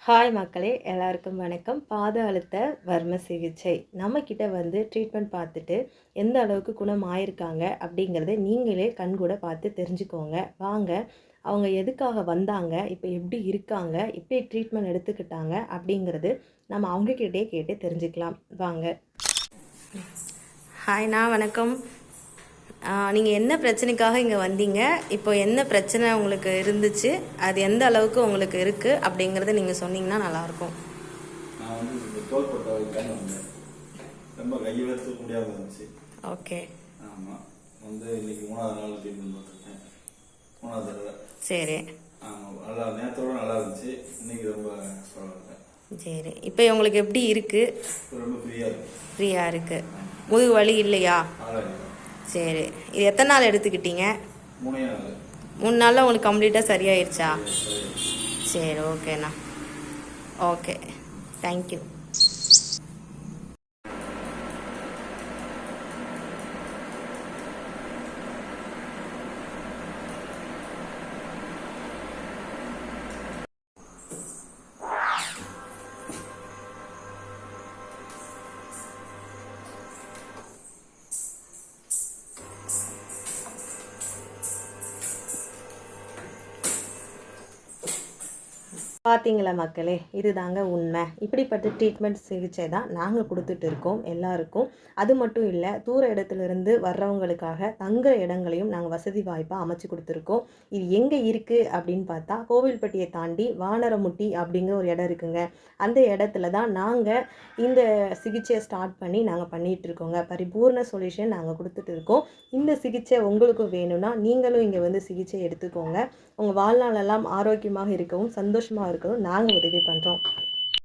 Hi மக்களே, எல்லாருக்கும் வணக்கம். பாத அழுத்த வர்ம சிகிச்சை நம்மக்கிட்ட வந்து ட்ரீட்மெண்ட் பார்த்துட்டு எந்த அளவுக்கு குணம் ஆயிருக்காங்க அப்படிங்கிறத நீங்களே கண்கூட பார்த்து தெரிஞ்சுக்கோங்க. வாங்க, அவங்க எதுக்காக வந்தாங்க, இப்போ எப்படி இருக்காங்க, எப்படி ட்ரீட்மெண்ட் எடுத்துக்கிட்டாங்க அப்படிங்கிறது நம்ம அவங்கக்கிட்டே கேட்டு தெரிஞ்சுக்கலாம். வாங்க. ஹாய்ண்ணா, வணக்கம். நீங்கள் என்ன பிரச்சனைக்காக இங்கே வந்தீங்க, இப்போ என்ன பிரச்சனை உங்களுக்கு இருந்துச்சு, அது எந்த அளவுக்கு உங்களுக்கு இருக்குது அப்படிங்கிறத நீங்கள் சொன்னீங்கன்னா நல்லாயிருக்கும். நான் வந்து இந்த தோள்பட்டை வலிக்கான வந்தேன். ரொம்ப கையை தூக்க முடியாமல் இருந்துச்சு. ஓகே. ஆமாம், வந்து இன்னைக்கு 3வது நாள் ட்ரீட்மெண்ட் பார்த்துருக்கேன். 3வது தடவை. சரி. ஆமாம், நல்லா நேரத்தோட நல்லா இருந்துச்சு. இன்னைக்கு ரொம்ப பரவாயில்ல. சரி, இப்போ உங்களுக்கு எப்படி இருக்குது? ரொம்ப ஃப்ரீயாக இருக்கு. ஃப்ரீயாக இருக்குது. முதுகு வலி இல்லையா? சரி, இது எத்தனை நாள் எடுத்துக்கிட்டீங்க? 3 நாள். 3 நாளில் உங்களுக்கு கம்ப்ளீட்டாக சரியாயிருச்சா? சரி, ஓகேண்ணா. Okay, thank you. பார்த்தீங்களா மக்களே, இது தாங்க உண்மை. இப்படிப்பட்ட ட்ரீட்மெண்ட் சிகிச்சை தான் நாங்கள் கொடுத்துட்டு இருக்கோம் எல்லாருக்கும். அது மட்டும் இல்லை, தூர இடத்துலேருந்து வர்றவங்களுக்காக தங்குற இடங்களையும் நாங்கள் வசதி வாய்ப்பாக அமைச்சு கொடுத்துருக்கோம். இது எங்கே இருக்குது அப்படின்னு பார்த்தா, கோவில்பட்டியை தாண்டி வானரமுட்டி அப்படிங்கிற ஒரு இடம் இருக்குங்க. அந்த இடத்துல தான் நாங்கள் இந்த சிகிச்சையை ஸ்டார்ட் பண்ணி நாங்கள் பண்ணிகிட்ருக்கோங்க. பரிபூர்ண சொல்யூஷன் நாங்கள் கொடுத்துட்டு இருக்கோம். இந்த சிகிச்சை உங்களுக்கு வேணும்னா நீங்களும் இங்கே வந்து சிகிச்சை எடுத்துக்கோங்க. உங்கள் வாழ்நாளெல்லாம் ஆரோக்கியமாக இருக்கவும் சந்தோஷமாக இருக்கவும் நாங்கள் உதவி பண்ணுறோம்.